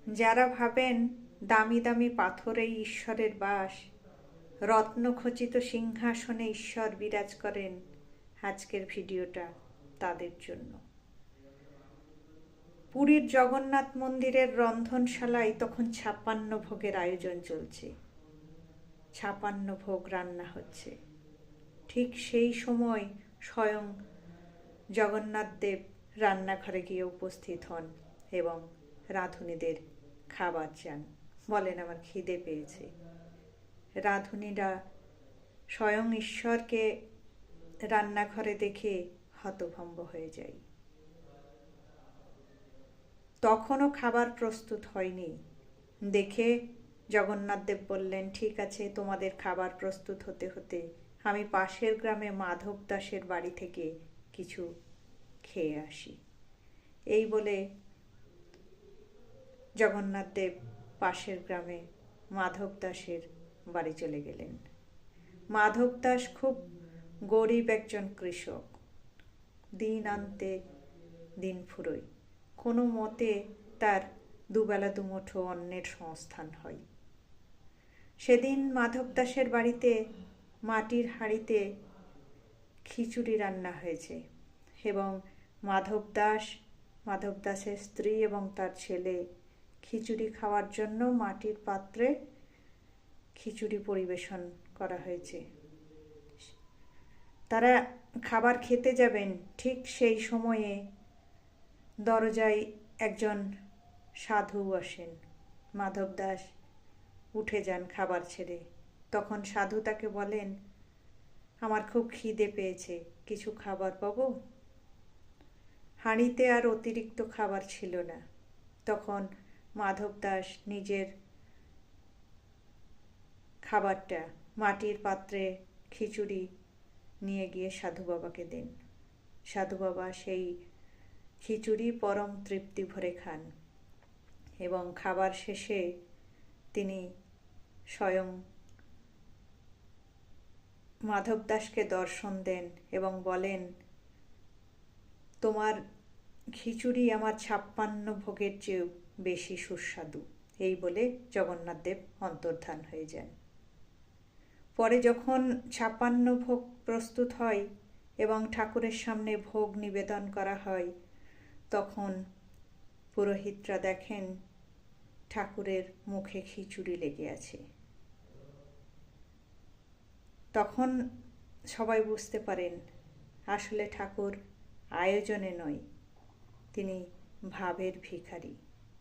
যারা ভাবেন দামি দামি পাথরেই ঈশ্বরের বাস, রত্নখচিত সিংহাসনে ঈশ্বর বিরাজ করেন, আজকের ভিডিওটা তাদের জন্য। পুরীর জগন্নাথ মন্দিরের রন্ধনশালায় তখন ৫৬ ভোগের আয়োজন চলছে। ৫৬ ভোগ রান্না হচ্ছে। ঠিক সেই সময় স্বয়ং জগন্নাথ দেব রান্নাঘরে গিয়ে উপস্থিত হন এবং রাঁধুনিদের খাবার চান। বলেন, আমার খিদে পেয়েছে। রাঁধুনিরা স্বয়ং ঈশ্বরকে রান্নাঘরে দেখে হতভম্ব হয়ে যায়। তখনও খাবার প্রস্তুত হয়নি দেখে জগন্নাথ দেব বললেন, ঠিক আছে, তোমাদের খাবার প্রস্তুত হতে হতে আমি পাশের গ্রামে মাধব দাসের বাড়ি থেকে কিছু খেয়ে আসি। এই বলে জগন্নাথ দেব পাশের গ্রামে মাধব দাসের বাড়ি চলে গেলেন। মাধব দাস খুব গরিব একজন কৃষক। দিন আনতে দিন ফুরোয়, কোনো মতে তার দুবেলা দুমুঠো অন্নের সংস্থান হয়। সেদিন মাধব দাসের বাড়িতে মাটির হাঁড়িতে খিচুড়ি রান্না হয়েছে এবং মাধব দাসের স্ত্রী এবং তার ছেলে খিচুড়ি খাওয়ার জন্য মাটির পাত্রে খিচুড়ি পরিবেশন করা হয়েছে। তারা খাবার খেতে যাবেন, ঠিক সেই সময়ে দরজায় একজন সাধু আসেন। মাধব দাস উঠে যান খাবার ছেড়ে। তখন সাধু তাকে বলেন, আমার খুব খিদে পেয়েছে, কিছু খাবার পাবো? হাঁড়িতে আর অতিরিক্ত খাবার ছিল না। তখন মাধব দাস নিজের খাবারটা, মাটির পাত্রে খিচুড়ি নিয়ে গিয়ে সাধু বাবাকে দেন। সাধু বাবা সেই খিচুড়ি পরম তৃপ্তি ভরে খান এবং খাবার শেষে তিনি স্বয়ং মাধব দাসকে দর্শন দেন এবং বলেন, তোমার খিচুড়ি আমার ৫৬ ভোগের চেয়েও বেশি সুস্বাদু। এই বলে জগন্নাথ দেব অন্তর্ধান হয়ে যান। পরে যখন ৫৬ ভোগ প্রস্তুত হয় এবং ঠাকুরের সামনে ভোগ নিবেদন করা হয়, তখন পুরোহিতরা দেখেন ঠাকুরের মুখে খিচুড়ি লেগে আছে। তখন সবাই বুঝতে পারেন আসলে ঠাকুর আয়োজনে নয়, তিনি ভাবের ভিখারি।